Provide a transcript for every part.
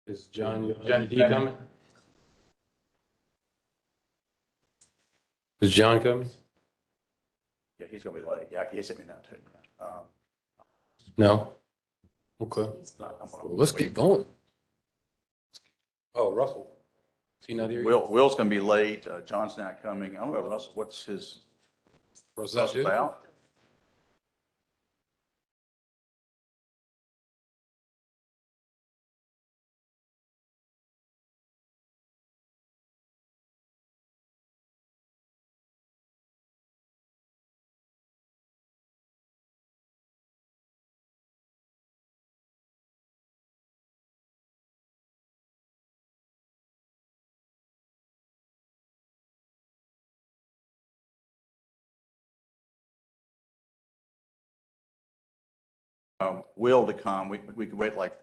Is Johnny D coming? Is John coming? Yeah, he's gonna be late. Yeah, he sent me that too. No? Okay. I'm Well, gonna let's wait. get going. Oh, Russell. Is he not here? Will's gonna be late. John's not coming. I don't know, Russell, what's his, What's Russ that, dude? about? Will to come. We could wait like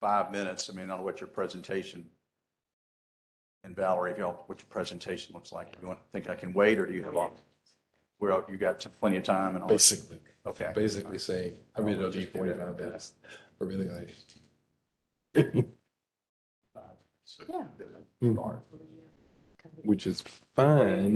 5 minutes. I mean, I don't know what your presentation. And Valerie, if y'all, what your presentation looks like. If you think I can wait, or do you have all, you got plenty of time and all? Basically. Okay. Basically saying, I really don't need 45 minutes. I really like. Yeah. Which is fine.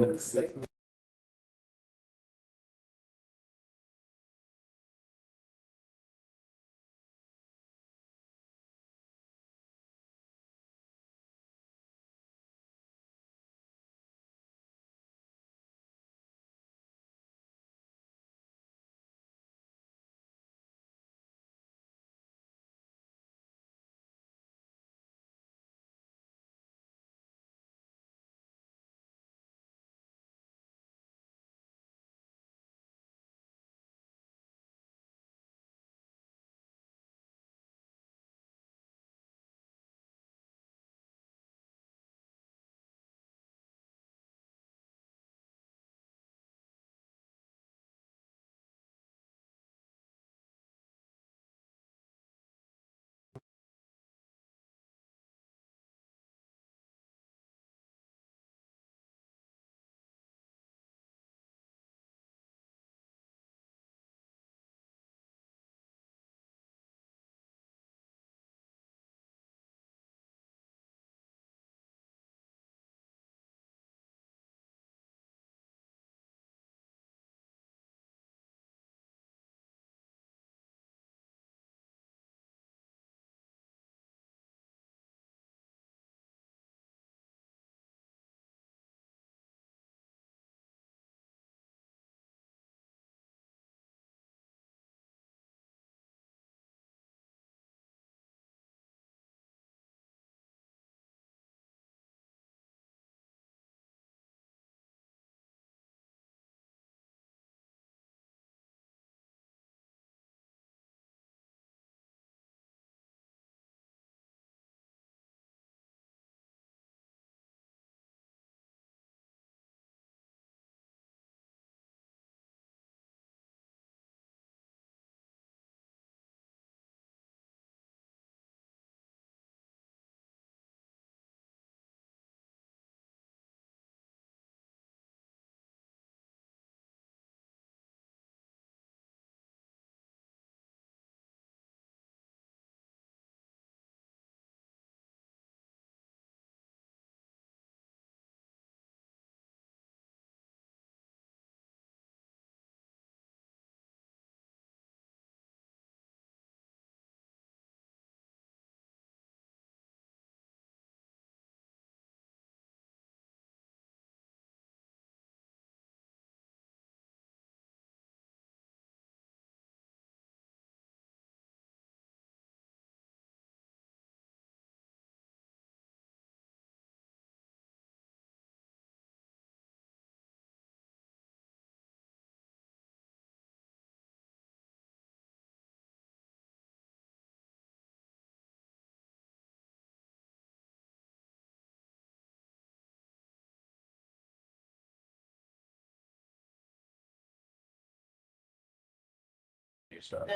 New stuff.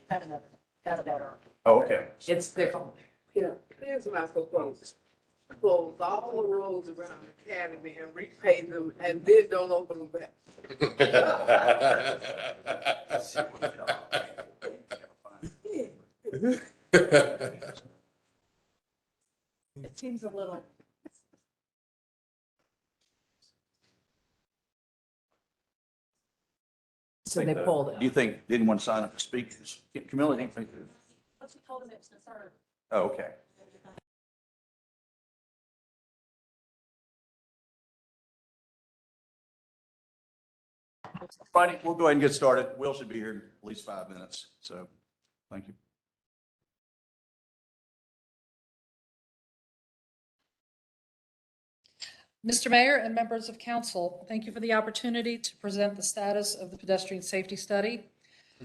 Got better. Oh, okay. It's different. Yeah, here's my proposal. Close all the roads around the academy and repave them and then don't open them back. So they pulled Do you it. think, didn't want to sign up to speak? Camilla, do you think? But you told them it's concerned. Oh, okay. Friday, we'll go ahead and get started. Will should be here in at least 5 minutes, so thank you. Mr. Mayor and members of council, thank you for the opportunity to present the status of the pedestrian safety study.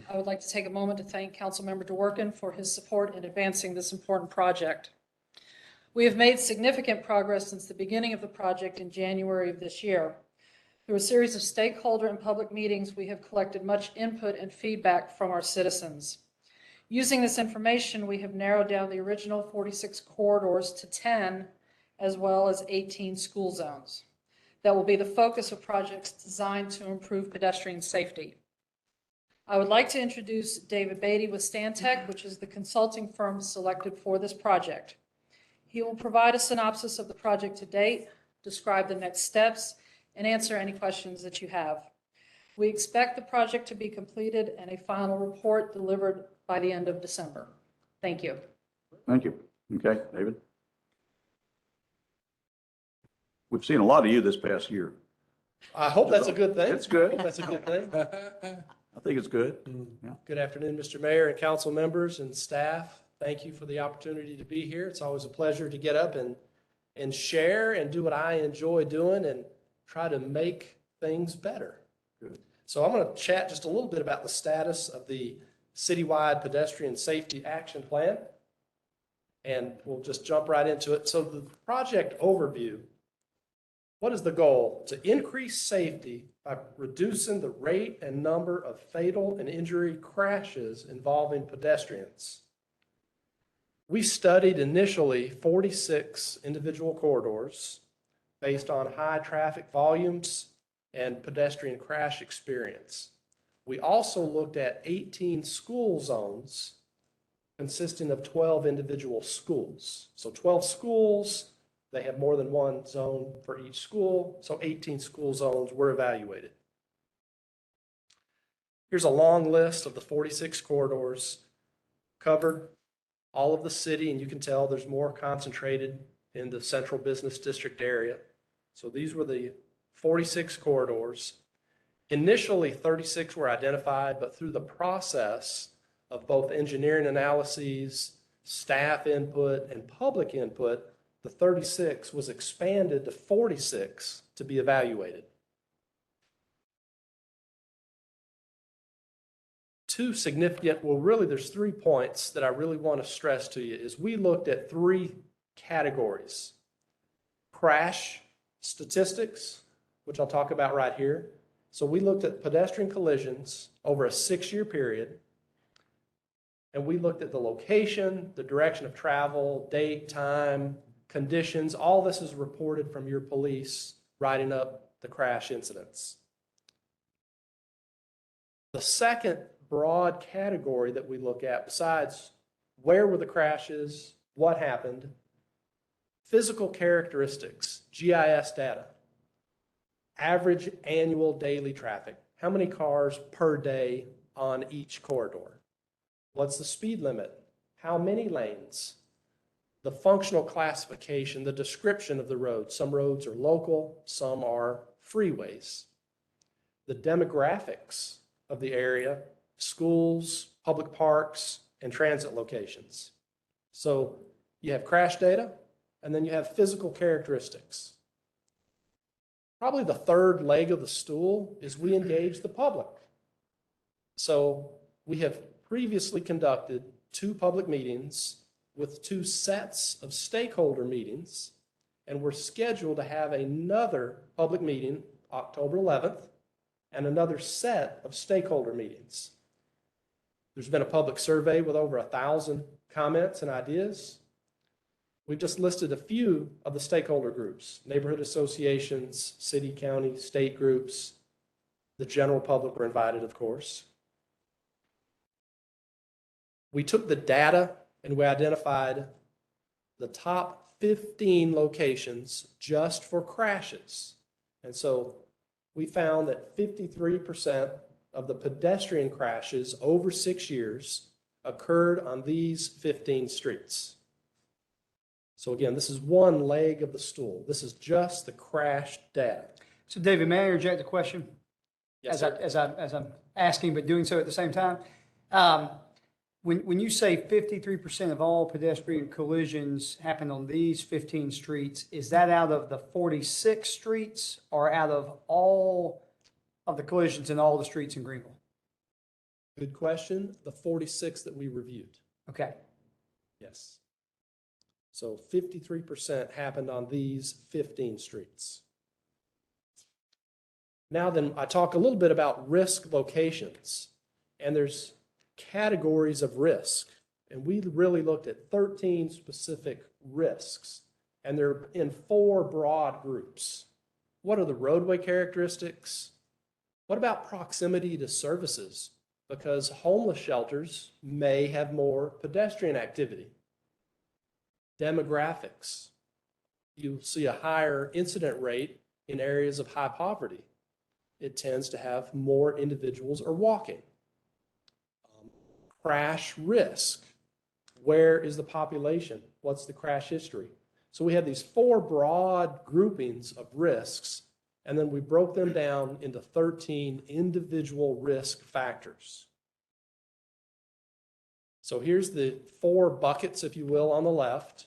I would like to take a moment to thank Councilmember DeWorken for his support in advancing this important project. We have made significant progress since the beginning of the project in January of this year. Through a series of stakeholder and public meetings, we have collected much input and feedback from our citizens. Using this information, we have narrowed down the original 46 corridors to 10, as well as 18 school zones. That will be the focus of projects designed to improve pedestrian safety. I would like to introduce David Beatty with Stantec, which is the consulting firm selected for this project. He will provide a synopsis of the project to date, describe the next steps, and answer any questions that you have. We expect the project to be completed and a final report delivered by the end of December. Thank you. Thank you. Okay, David? We've seen a lot of you this past year. I hope that's a good thing. It's good. I hope that's a good thing. I think it's good. Yeah. Good afternoon, Mr. Mayor and council members and staff. Thank you for the opportunity to be here. It's always a pleasure to get up and share and do what I enjoy doing and try to make things better. Good. So I'm going to chat just a little bit about the status of the Citywide Pedestrian Safety Action Plan, and we'll just jump right into it. So the project overview. What is the goal? To increase safety by reducing the rate and number of fatal and injury crashes involving pedestrians. We studied initially 46 individual corridors based on high traffic volumes and pedestrian crash experience. We also looked at 18 school zones consisting of 12 individual schools. So 12 schools. They have more than one zone for each school, so 18 school zones were evaluated. Here's a long list of the 46 corridors covered all of the city, and you can tell there's more concentrated in the central business district area. So these were the 46 corridors. Initially, 36 were identified, but through the process of both engineering analyses, staff input, and public input, the 36 was expanded to 46 to be evaluated. Two significant, well, really there's 3 points that I really want to stress to you is we looked at 3 categories. Crash statistics, which I'll talk about right here. So we looked at pedestrian collisions over a 6-year period. And we looked at the location, the direction of travel, date, time, conditions. All this is reported from your police writing up the crash incidents. The second broad category that we look at, besides where were the crashes, what happened, physical characteristics, GIS data, average annual daily traffic, how many cars per day on each corridor, what's the speed limit, how many lanes, the functional classification, the description of the road. Some roads are local, some are freeways. The demographics of the area, schools, public parks, and transit locations. So you have crash data, and then you have physical characteristics. Probably the third leg of the stool is we engage the public. So we have previously conducted 2 public meetings with 2 sets of stakeholder meetings, and we're scheduled to have another public meeting October 11th and another set of stakeholder meetings. There's been a public survey with over 1,000 comments and ideas. We've just listed a few of the stakeholder groups: neighborhood associations, city, county, state groups. The general public were invited, of course. We took the data and we identified the top 15 locations just for crashes. And so we found that 53% of the pedestrian crashes over 6 years occurred on these 15 streets. So again, this is one leg of the stool. This is just the crash data. So David, may I interject a question? Yes, As sir. as I'm asking, but doing so at the same time. When you say 53% of all pedestrian collisions happened on these 15 streets, is that out of the 46 streets or out of all of the collisions in all the streets in Greenville? Good question. The 46 that we reviewed. Okay. Yes. So 53% happened on these 15 streets. Now then, I talk a little bit about risk locations, and there's categories of risk. And we really looked at 13 specific risks, and they're in 4 broad groups. What are the roadway characteristics? What about proximity to services? Because homeless shelters may have more pedestrian activity. Demographics. You see a higher incident rate in areas of high poverty. It tends to have more individuals are walking. Crash risk. Where is the population? What's the crash history? So we had these 4 broad groupings of risks, and then we broke them down into 13 individual risk factors. So here's the 4 buckets, if you will, on the left,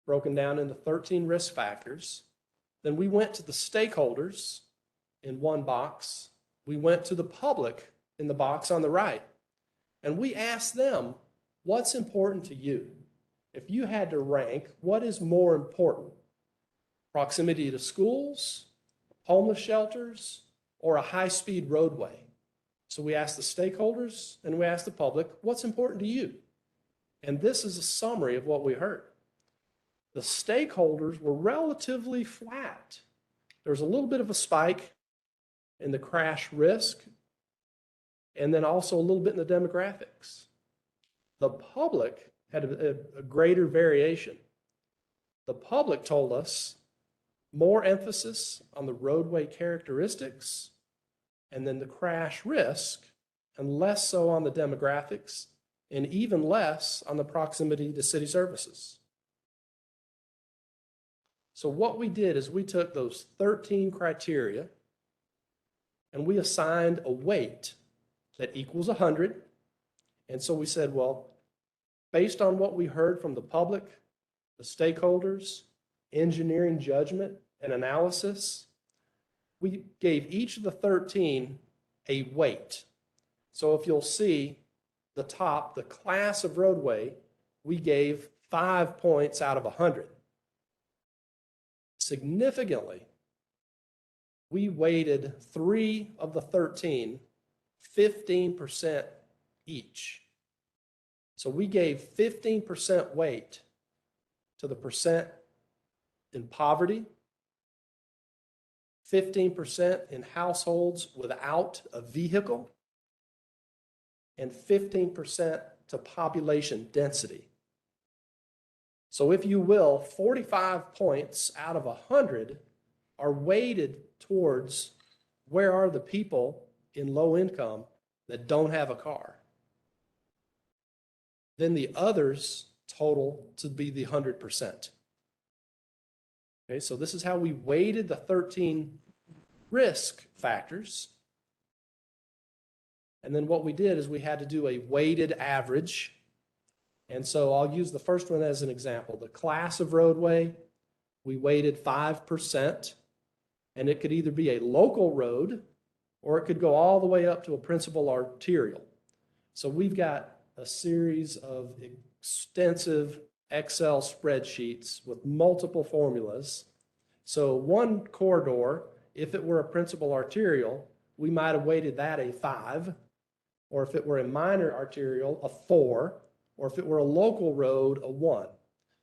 broken down into 13 risk factors. Then we went to the stakeholders in one box. We went to the public in the box on the right. And we asked them, what's important to you? If you had to rank, what is more important? Proximity to schools, homeless shelters, or a high-speed roadway? So we asked the stakeholders and we asked the public, what's important to you? And this is a summary of what we heard. The stakeholders were relatively flat. There was a little bit of a spike in the crash risk, and then also a little bit in the demographics. The public had a greater variation. The public told us more emphasis on the roadway characteristics and then the crash risk, and less so on the demographics, and even less on the proximity to city services. So what we did is we took those 13 criteria and we assigned a weight that equals 100. And so we said, well, based on what we heard from the public, the stakeholders, engineering judgment and analysis, we gave each of the 13 a weight. So if you'll see the top, the class of roadway, we gave 5 points out of 100. Significantly, we weighted 3 of the 13, 15% each. So we gave 15% weight to the percent in poverty, 15% in households without a vehicle, and 15% to population density. So if you will, 45 points out of 100 are weighted towards where are the people in low income that don't have a car. Then the others total to be the 100%. Okay, so this is how we weighted the 13 risk factors. And then what we did is we had to do a weighted average. And so I'll use the first one as an example. The class of roadway, we weighted 5%, and it could either be a local road or it could go all the way up to a principal arterial. So we've got a series of extensive Excel spreadsheets with multiple formulas. So one corridor, if it were a principal arterial, we might have weighted that a 5, or if it were a minor arterial, a 4, or if it were a local road, a 1.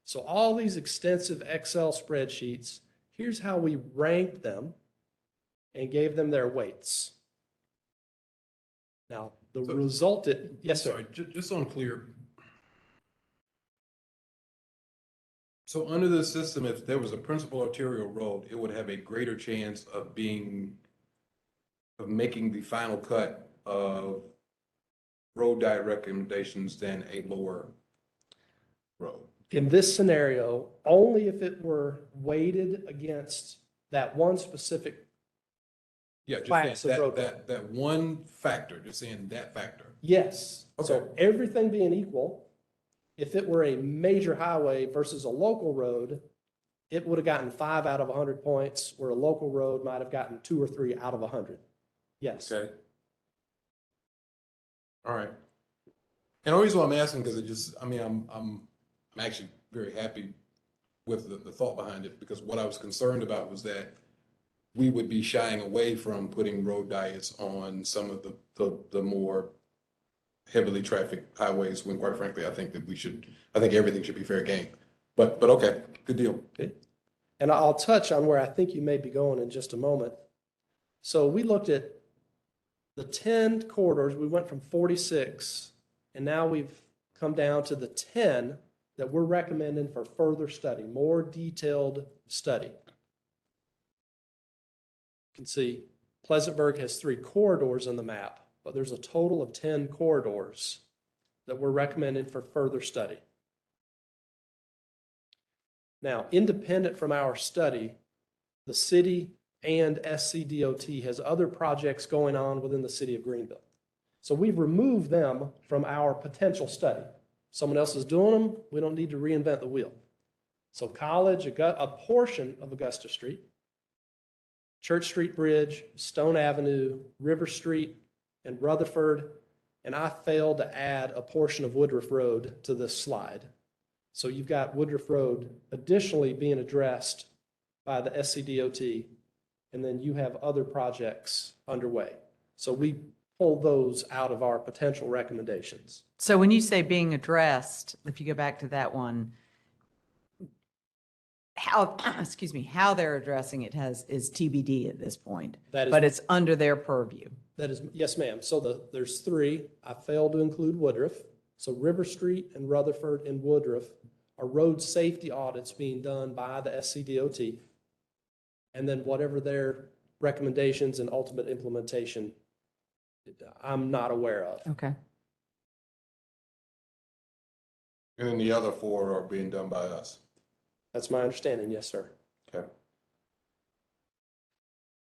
So all these extensive Excel spreadsheets, here's how we ranked them and gave them their weights. Now, the resulted, yes, sir. Sorry, just so I'm clear. So under the system, if there was a principal arterial road, it would have a greater chance of making the final cut of road diet recommendations than a lower road. In this scenario, only if it were weighted against that one specific, Yeah, just Class saying of road that one factor, just saying that factor. yes. So Okay. everything being equal, if it were a major highway versus a local road, it would have gotten 5 out of 100 points, where a local road might have gotten 2 or 3 out of 100. Yes. Okay. All right. And the reason why I'm asking, because it just, I mean, I'm actually very happy with the thought behind it, because what I was concerned about was that we would be shying away from putting road diets on some of the more heavily trafficked highways, when quite frankly, I think that I think everything should be fair game. But okay, good deal. And I'll touch on where I think you may be going in just a moment. So we looked at the 10 corridors, we went from 46, and now we've come down to the 10 that we're recommending for further study, more detailed study. You can see Pleasantburg has 3 corridors in the map, but there's a total of 10 corridors that we're recommending for further study. Now, independent from our study, the city and SCDOT has other projects going on within the city of Greenville. So we've removed them from our potential study. Someone else is doing them, we don't need to reinvent the wheel. So College, a portion of Augusta Street, Church Street Bridge, Stone Avenue, River Street, and Rutherford, and I failed to add a portion of Woodruff Road to this slide. So you've got Woodruff Road additionally being addressed by the SCDOT, and then you have other projects underway. So we pulled those out of our potential recommendations. So when you say being addressed, if you go back to that one, how, excuse me, how they're addressing it is TBD at this point, That is, but it's under their purview. yes, ma'am. So there's 3. I failed to include Woodruff. So River Street and Rutherford and Woodruff are road safety audits being done by the SCDOT. And then whatever their recommendations and ultimate implementation, I'm not aware of. Okay. And then the other 4 are being done by us. That's my understanding, yes, sir. Okay.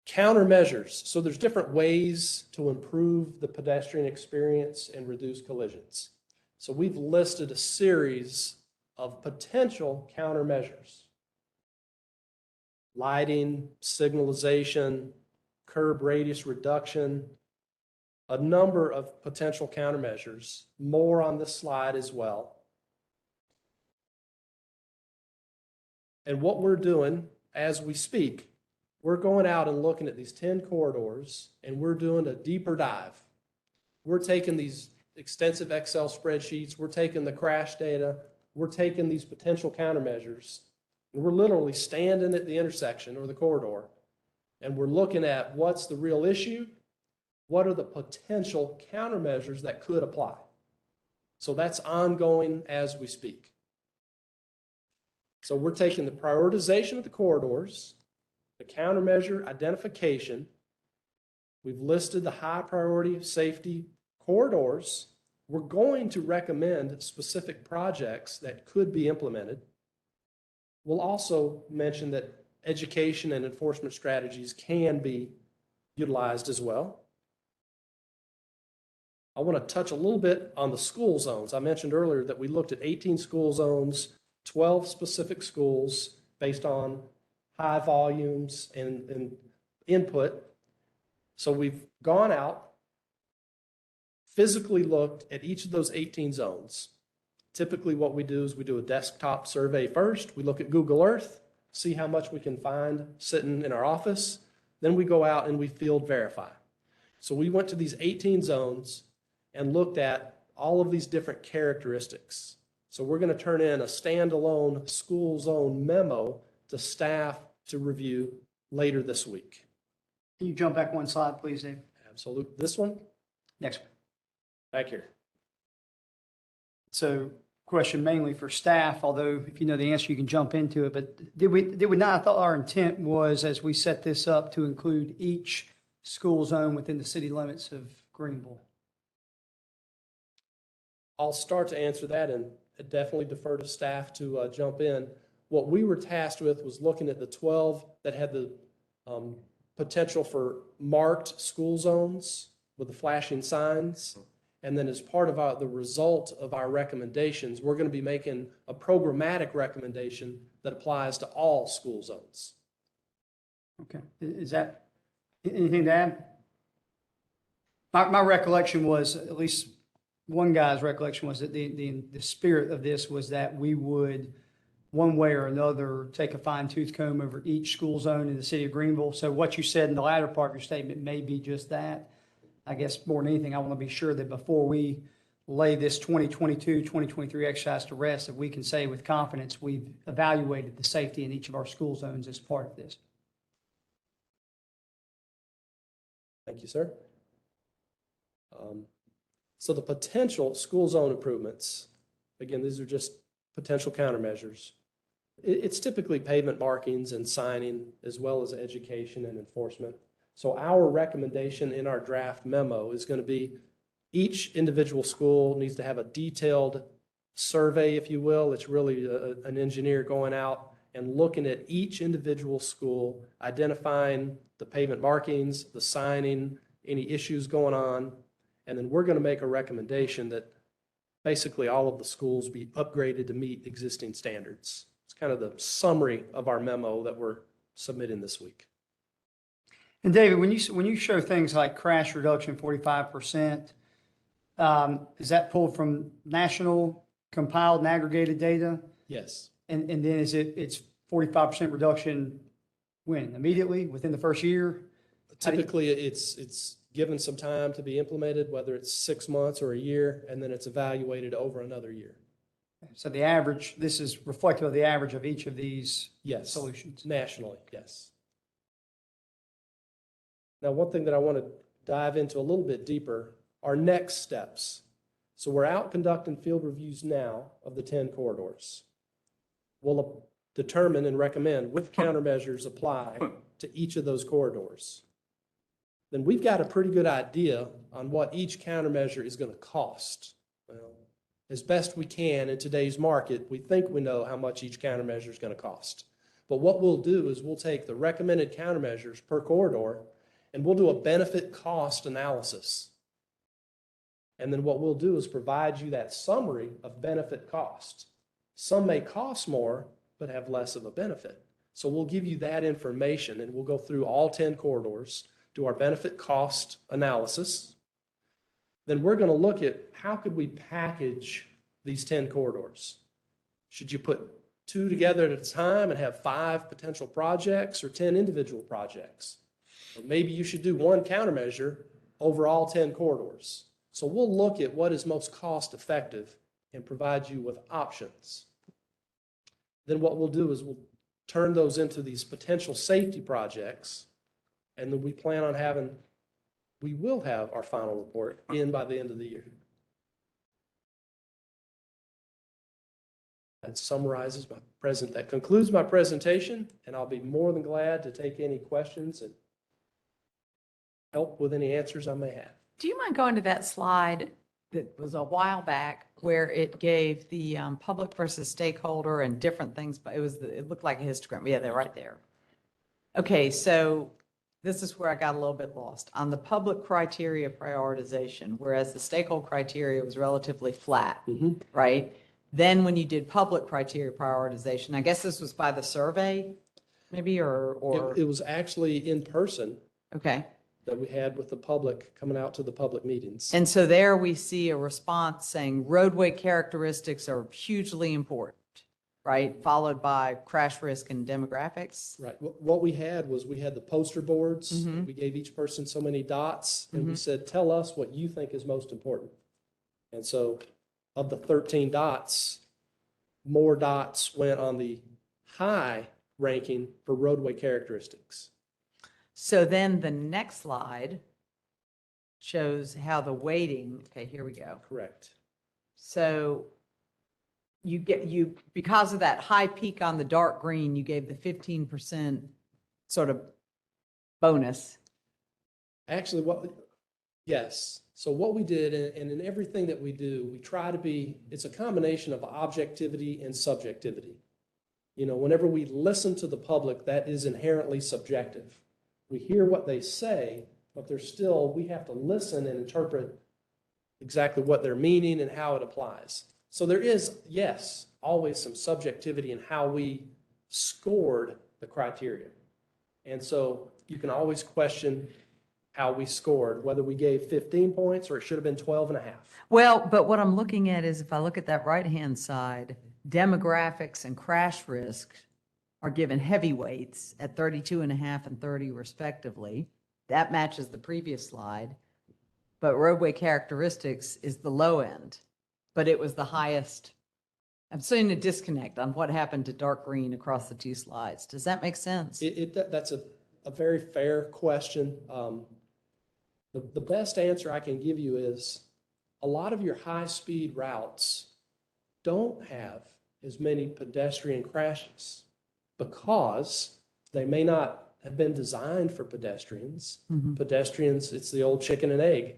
Countermeasures. So there's different ways to improve the pedestrian experience and reduce collisions. So we've listed a series of potential countermeasures. Lighting, signalization, curb radius reduction, a number of potential countermeasures, more on this slide as well. And what we're doing as we speak, we're going out and looking at these 10 corridors, and we're doing a deeper dive. We're taking these extensive Excel spreadsheets, we're taking the crash data, we're taking these potential countermeasures, and we're literally standing at the intersection or the corridor, and we're looking at what's the real issue, what are the potential countermeasures that could apply. So that's ongoing as we speak. So we're taking the prioritization of the corridors, the countermeasure identification. We've listed the high priority safety corridors. We're going to recommend specific projects that could be implemented. We'll also mention that education and enforcement strategies can be utilized as well. I want to touch a little bit on the school zones. I mentioned earlier that we looked at 18 school zones, 12 specific schools based on high volumes and input. So we've gone out, physically looked at each of those 18 zones. Typically what we do is we do a desktop survey first. We look at Google Earth, see how much we can find sitting in our office. Then we go out and we field verify. So we went to these 18 zones and looked at all of these different characteristics. So we're going to turn in a standalone school zone memo to staff to review later this week. Can you jump back one slide, please, Dave? Absolutely. This one, Next one. back here. So question mainly for staff, although if you know the answer, you can jump into it. But did we not, I thought our intent was, as we set this up, to include each school zone within the city limits of Greenville? I'll start to answer that and definitely defer to staff to jump in. What we were tasked with was looking at the 12 that had the potential for marked school zones with the flashing signs. And then as part of the result of our recommendations, we're going to be making a programmatic recommendation that applies to all school zones. Okay, is that, anything to add? My recollection was, at least one guy's recollection was that the spirit of this was that we would, one way or another, take a fine tooth comb over each school zone in the city of Greenville. So what you said in the latter part of your statement may be just that. I guess more than anything, I want to be sure that before we lay this 2022, 2023 exercise to rest, that we can say with confidence, we've evaluated the safety in each of our school zones as part of this. Thank you, sir. So the potential school zone improvements, again, these are just potential countermeasures. It's typically pavement markings and signing, as well as education and enforcement. So our recommendation in our draft memo is going to be each individual school needs to have a detailed survey, if you will. It's really an engineer going out and looking at each individual school, identifying the pavement markings, the signing, any issues going on. And then we're going to make a recommendation that basically all of the schools be upgraded to meet existing standards. It's kind of the summary of our memo that we're submitting this week. And David, when you show things like crash reduction 45%, is that pulled from national compiled and aggregated data? Yes. And then it's 45% reduction when? Immediately, within the first year? Typically, it's given some time to be implemented, whether it's 6 months or a year, and then it's evaluated over another year. So the average, this is reflective of the average of each of these Yes. solutions. Nationally, yes. Now, one thing that I want to dive into a little bit deeper are next steps. So we're out conducting field reviews now of the 10 corridors. We'll determine and recommend which countermeasures apply to each of those corridors. Then we've got a pretty good idea on what each countermeasure is going to cost. Well, as best we can in today's market, we think we know how much each countermeasure is going to cost. But what we'll do is we'll take the recommended countermeasures per corridor and we'll do a benefit cost analysis. And then what we'll do is provide you that summary of benefit cost. Some may cost more, but have less of a benefit. So we'll give you that information and we'll go through all 10 corridors, do our benefit cost analysis. Then we're going to look at how could we package these 10 corridors. Should you put 2 together at a time and have 5 potential projects or 10 individual projects? Or maybe you should do one countermeasure over all 10 corridors. So we'll look at what is most cost effective and provide you with options. Then what we'll do is we'll turn those into these potential safety projects. And then we plan on we will have our final report in by the end of the year. That concludes my presentation, and I'll be more than glad to take any questions and help with any answers I may have. Do you mind going to that slide that was a while back where it gave the public versus stakeholder and different things, but it looked like a histogram. Yeah, they're right there. Okay, so this is where I got a little bit lost. On the public criteria prioritization, whereas the stakeholder criteria was relatively flat, right? Then when you did public criteria prioritization, I guess this was by the survey, maybe, or It was actually in person okay. that we had with the public coming out to the public meetings. And so there we see a response saying roadway characteristics are hugely important, right? Followed by crash risk and demographics. Right. What we had was we had the poster boards. We gave each person so many dots and we said, tell us what you think is most important. And so of the 13 dots, more dots went on the high ranking for roadway characteristics. So then the next slide shows how the weighting, okay, here we go. Correct. So because of that high peak on the dark green, you gave the 15% sort of bonus. Actually, yes. So what we did, and in everything that we do, we try to be, it's a combination of objectivity and subjectivity. You know, whenever we listen to the public, that is inherently subjective. We hear what they say, but there's still, we have to listen and interpret exactly what they're meaning and how it applies. So there is, yes, always some subjectivity in how we scored the criteria. And so you can always question how we scored, whether we gave 15 points or it should have been 12 and a half. Well, but what I'm looking at is if I look at that right-hand side, demographics and crash risk are given heavyweights at 32.5 and 30 respectively. That matches the previous slide. But roadway characteristics is the low end, but it was the highest. I'm seeing a disconnect on what happened to dark green across the two slides. Does that make sense? That's a very fair question. The best answer I can give you is a lot of your high-speed routes don't have as many pedestrian crashes because they may not have been designed for pedestrians. Pedestrians, it's the old chicken and egg.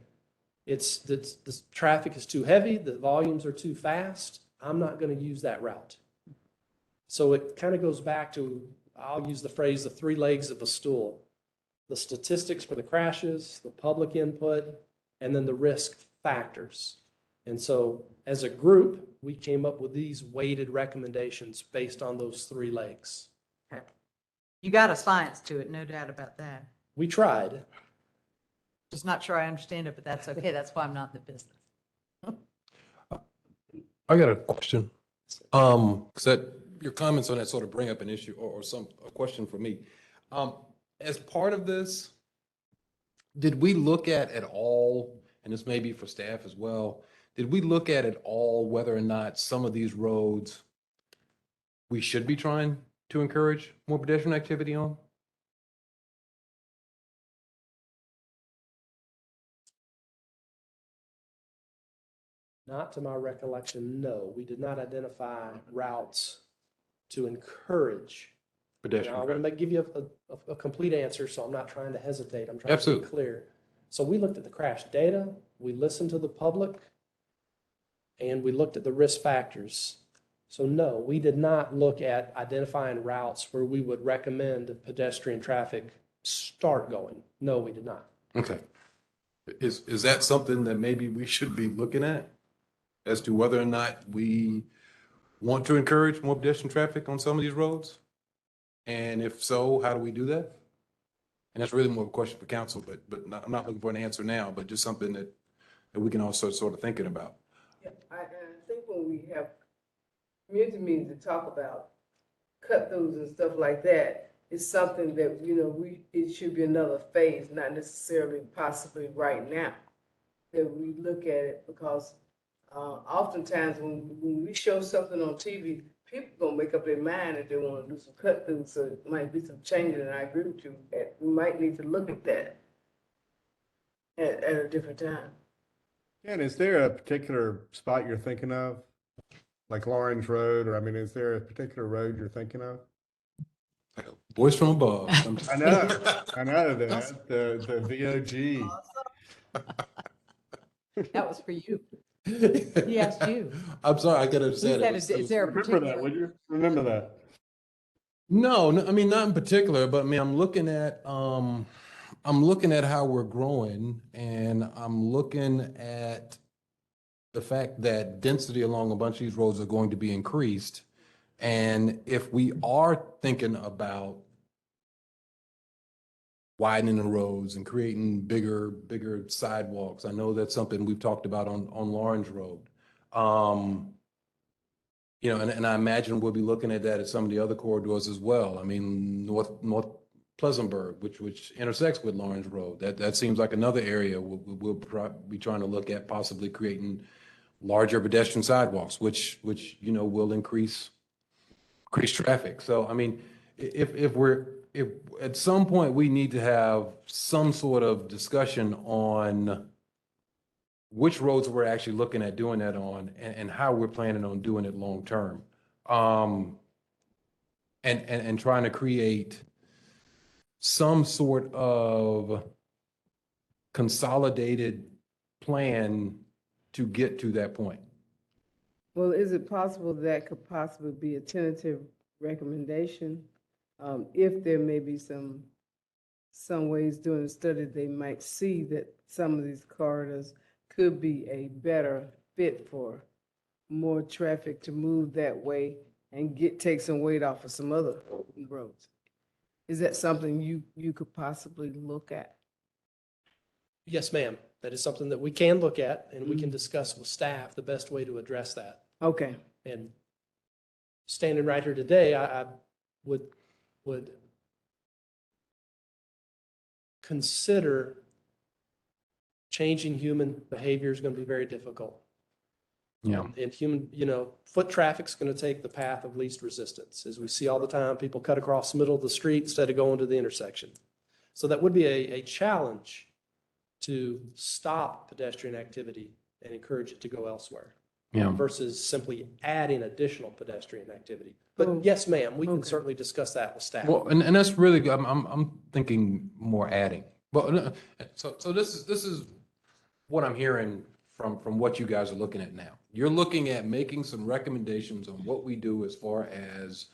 The traffic is too heavy, the volumes are too fast. I'm not going to use that route. So it kind of goes back to, I'll use the phrase, the three legs of a stool. The statistics for the crashes, the public input, and then the risk factors. And so as a group, we came up with these weighted recommendations based on those three legs. You got a science to it, no doubt about that. We tried. Just not sure I understand it, but that's okay. That's why I'm not in the business. I got a question. Because that, your comments on that sort of bring up an issue or a question for me. As part of this, did we look at all, and this may be for staff as well, did we look at all whether or not some of these roads we should be trying to encourage more pedestrian activity on? Not to my recollection, no. We did not identify routes to encourage. Now, I want to give you a complete answer, so I'm not trying to hesitate. I'm trying to Absolutely. be clear. So we looked at the crash data, we listened to the public, and we looked at the risk factors. So no, we did not look at identifying routes where we would recommend pedestrian traffic start going. No, we did not. Okay. Is that something that maybe we should be looking at as to whether or not we want to encourage more pedestrian traffic on some of these roads? And if so, how do we do that? And that's really more of a question for council, but I'm not looking for an answer now, but just something that we can also sort of thinking about. Yeah, I think when we have community meetings to talk about cut-throughs and stuff like that, it's something that, you know, it should be another phase, not necessarily possibly right now, that we look at it, because oftentimes when we show something on TV, people gonna make up their mind if they want to do some cut-throughs, so it might be some changes, and I agree with you, we might need to look at that at a different time. And is there a particular spot you're thinking of? Like Lawrence Road, or I mean, is there a particular road you're thinking of? Voice from above. I know that, the VOG. That was for you. He asked you. I'm sorry, I gotta He understand. said, is there a Remember that, particular? would you? Remember that. No, I mean, not in particular, but I mean, I'm looking at how we're growing, and I'm looking at the fact that density along a bunch of these roads are going to be increased. And if we are thinking about widening the roads and creating bigger sidewalks, I know that's something we've talked about on Lawrence Road. You know, and I imagine we'll be looking at that at some of the other corridors as well. I mean, North Pleasantburg, which intersects with Lawrence Road. That seems like another area we'll be trying to look at, possibly creating larger pedestrian sidewalks, which you know will increase traffic. So I mean, if at some point we need to have some sort of discussion on which roads we're actually looking at doing that on, and how we're planning on doing it long term, and trying to create some sort of consolidated plan to get to that point? Well, is it possible that could possibly be a tentative recommendation? If there may be some ways during the study, they might see that some of these corridors could be a better fit for more traffic to move that way and take some weight off of some other roads. Is that something you could possibly look at? Yes, ma'am. That is something that we can look at and we can discuss with staff the best way to address that. Okay. And standing right here today, I would consider changing human behavior is going to be very difficult. Yeah. And human, foot traffic's going to take the path of least resistance. As we see all the time, people cut across the middle of the street instead of going to the intersection. So that would be a challenge to stop pedestrian activity and encourage it to go elsewhere. Yeah. Versus simply adding additional pedestrian activity. But Oh, yes, ma'am, we can okay. certainly discuss that with staff. Well, and that's really good. I'm thinking more adding. Well, so this is what I'm hearing from what you guys are looking at now. You're looking at making some recommendations on what we do as far as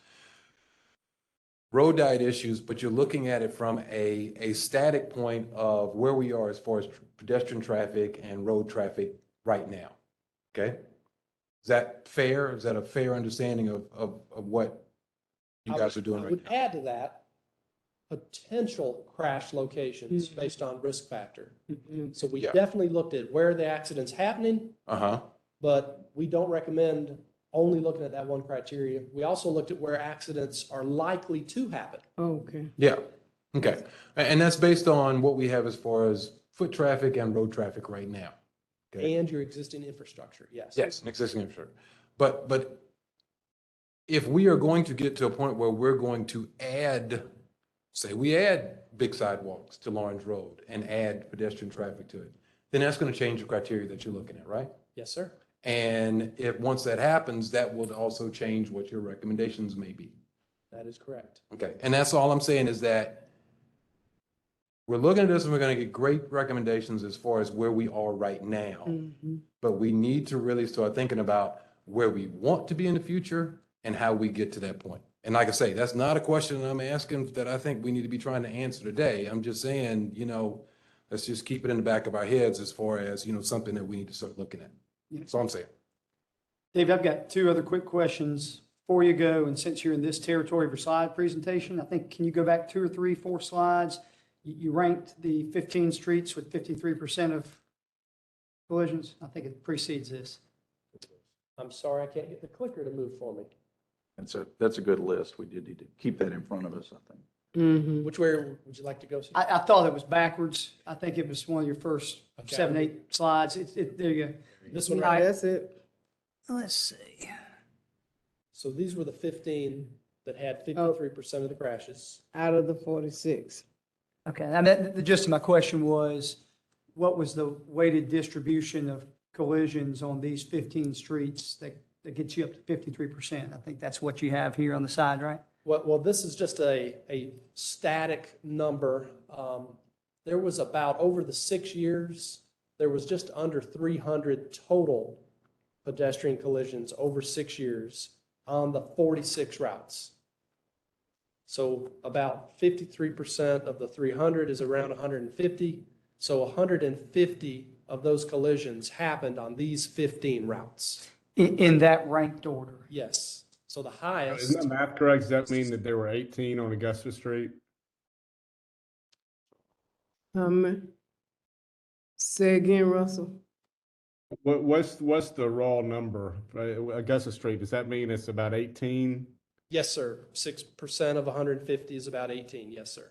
road diet issues, but you're looking at it from a static point of where we are as far as pedestrian traffic and road traffic right now. Okay? Is that fair? Is that a fair understanding of what you guys are doing I right would now? add to that potential crash locations based on risk factor. So we Yeah. definitely looked at where the accident's happening, Uh-huh. but we don't recommend only looking at that one criteria. We also looked at where accidents are likely to happen. Okay. Yeah. Okay. And that's based on what we have as far as foot traffic and road traffic right now. Okay. And your existing infrastructure, yes. Yes, an existing infrastructure. But if we are going to get to a point where we're going to add, say we add big sidewalks to Lawrence Road and add pedestrian traffic to it, then that's going to change the criteria that you're looking at, right? Yes, sir. And if, once that happens, that will also change what your recommendations may be. That is correct. Okay, and that's all I'm saying is that we're looking at this and we're going to get great recommendations as far as where we are right now. But we need to really start thinking about where we want to be in the future and how we get to that point. And like I say, that's not a question I'm asking that I think we need to be trying to answer today. I'm just saying, let's just keep it in the back of our heads as far as, something that we need to start looking at. That's all I'm saying. Dave, I've got two other quick questions before you go. And since you're in this territory for slide presentation, I think, can you go back 2 or 3, 4 slides? You ranked the 15 streets with 53% of collisions. I think it precedes this. I'm sorry, I can't get the clicker to move for me. That's a good list. We did need to keep that in front of us, I think. Which way would you like to go? Sue? I thought it was backwards. I think it was one of your first Okay. 7, 8 slides. There you go. This one Yeah, right. that's it. Let's see. So these were the 15 that had 53% of the crashes. Out of the 46. Okay, I mean, the gist of my question was, what was the weighted distribution of collisions on these 15 streets that gets you up to 53%? I think that's what you have here on the side, right? Well, this is just a static number. There was about, over the 6 years, there was just under 300 total pedestrian collisions over 6 years on the 46 routes. So about 53% of the 300 is around 150. So 150 of those collisions happened on these 15 routes. In that ranked order. Yes. So the highest. Isn't that math correct? Does that mean that there were 18 on Augusta Street? Say again, Russell. What's the raw number? Augusta Street, does that mean it's about 18? Yes, sir. 6% of 150 is about 18. Yes, sir.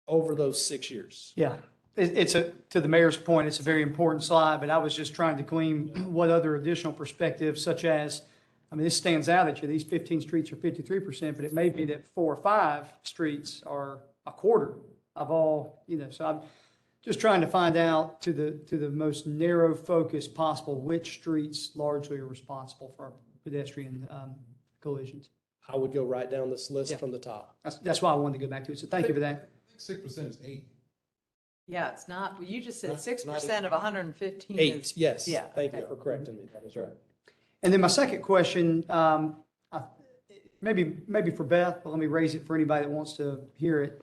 Over those 6 years. Yeah. To the mayor's point, it's a very important slide, but I was just trying to glean what other additional perspectives, such as, I mean, this stands out at you, these 15 streets are 53%, but it may be that 4 or 5 streets are a quarter of all, so I'm just trying to find out to the most narrow focus possible, which streets largely are responsible for pedestrian collisions. I would go right down this list Yeah. from the top. That's why I wanted to go back to it, so thank you for that. 6% is 8. Yeah, it's not, you just said Not- 6% of 115 8, is. yes. Yeah, Thank you okay. for correcting me. That is right. And then my second question, maybe for Beth, but let me raise it for anybody that wants to hear it.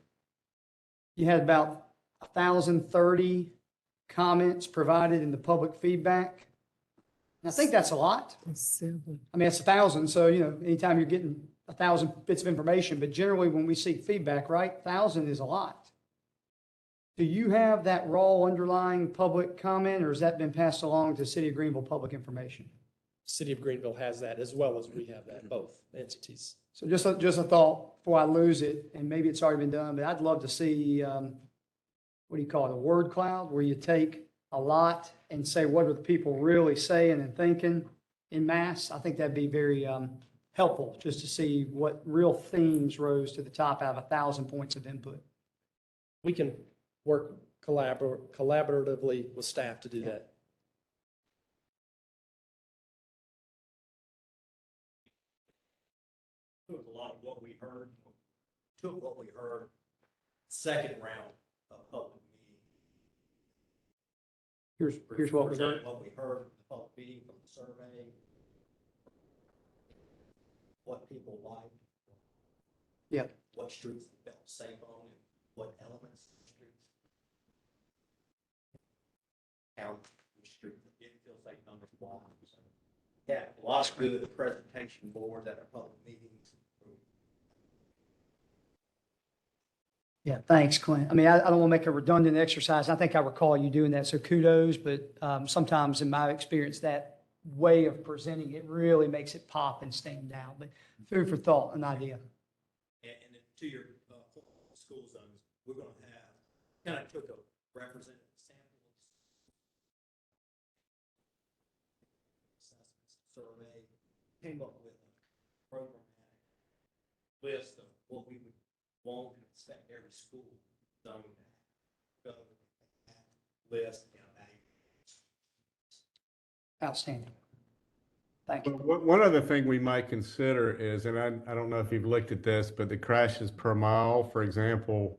You had about 1,030 comments provided in the public feedback. And I think that's a lot. I mean, it's 1,000, so, anytime you're getting 1,000 bits of information, but generally when we seek feedback, right, 1,000 is a lot. Do you have that raw underlying public comment, or has that been passed along to City of Greenville Public Information? City of Greenville has that as well as we have that, both entities. So just a thought before I lose it, and maybe it's already been done, but I'd love to see, what do you call it, a word cloud, where you take a lot and say, what are the people really saying and thinking in mass? I think that'd be very helpful, just to see what real themes rose to the top out of 1,000 points of input. We can work collaboratively with staff to do that. Took a lot of what we heard, second round of public meeting. Here's what we heard. What we heard from the public meeting, from the survey, what people liked. Yep. What streets they felt safe on, and what elements of the streets. How which streets they didn't feel safe on, why. So, yeah, a lot of good presentation boards at our public meetings. Yeah, thanks, Clint. I mean, I don't want to make a redundant exercise. I think I recall you doing that, so kudos, but sometimes in my experience, that way of presenting it really makes it pop and stand out. But food for thought, an idea. And then to your school zones, we're going to have, kind of took a representative sample assessments, survey, came up with a programmatic list of what we would want and expect every school zone to go list and Outstanding. Thank you. But one other thing we might consider is, and I don't know if you've looked at this, but the crashes per mile, for example,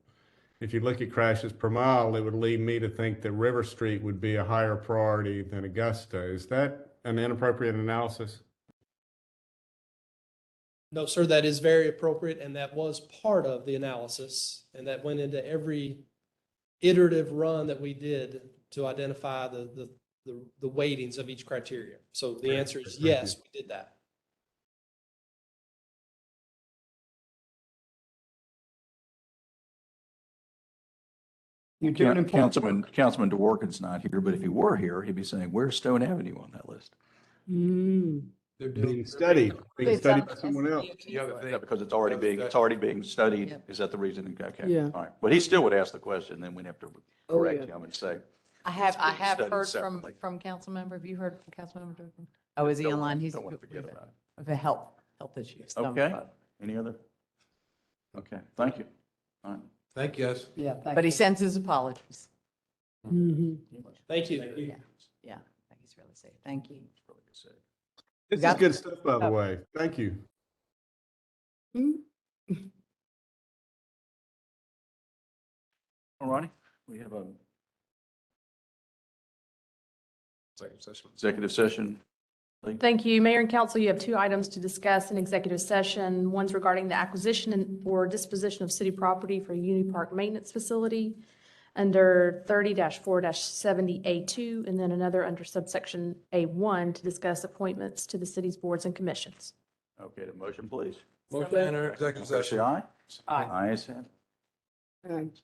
if you look at crashes per mile, it would lead me to think that River Street would be a higher priority than Augusta. Is that an inappropriate analysis? No, sir, that is very appropriate, and that was part of the analysis, and that went into every iterative run that we did to identify the weightings of each criteria. So the answer is yes, we did that. You're doing important. Councilman DeWorkin's not here, but if he were here, he'd be saying, where's Stone Avenue on that list? They're Being studied by someone else. The other thing. Because it's already being studied. Yep. Is that the reason? Okay. Yeah. All right. But he still would ask the question, then we'd have to Oh, correct yeah. him and say, I have studied heard separately. from council member. Have you heard from council member? Durkin? Oh, is he online? He's don't want to forget about it. of a health issues. Okay. Any other? Okay, thank you. All right. Thank you, guys. Yeah, thank But he you. sends his apologies. Thank you. Yeah, I think he's really safe. Thank you. This is Got- good stuff, by the way. Thank you. All righty. We have a Executive session. executive session. Thank you. Mayor and council, you have two items to discuss in executive session. One's regarding the acquisition or disposition of city property for a Uni Park maintenance facility under 30-4-70A2, and then another under subsection A1 to discuss appointments to the city's boards and commissions. Okay, the motion, please. Motion to enter executive Say session. aye. Aye. Ayes have it.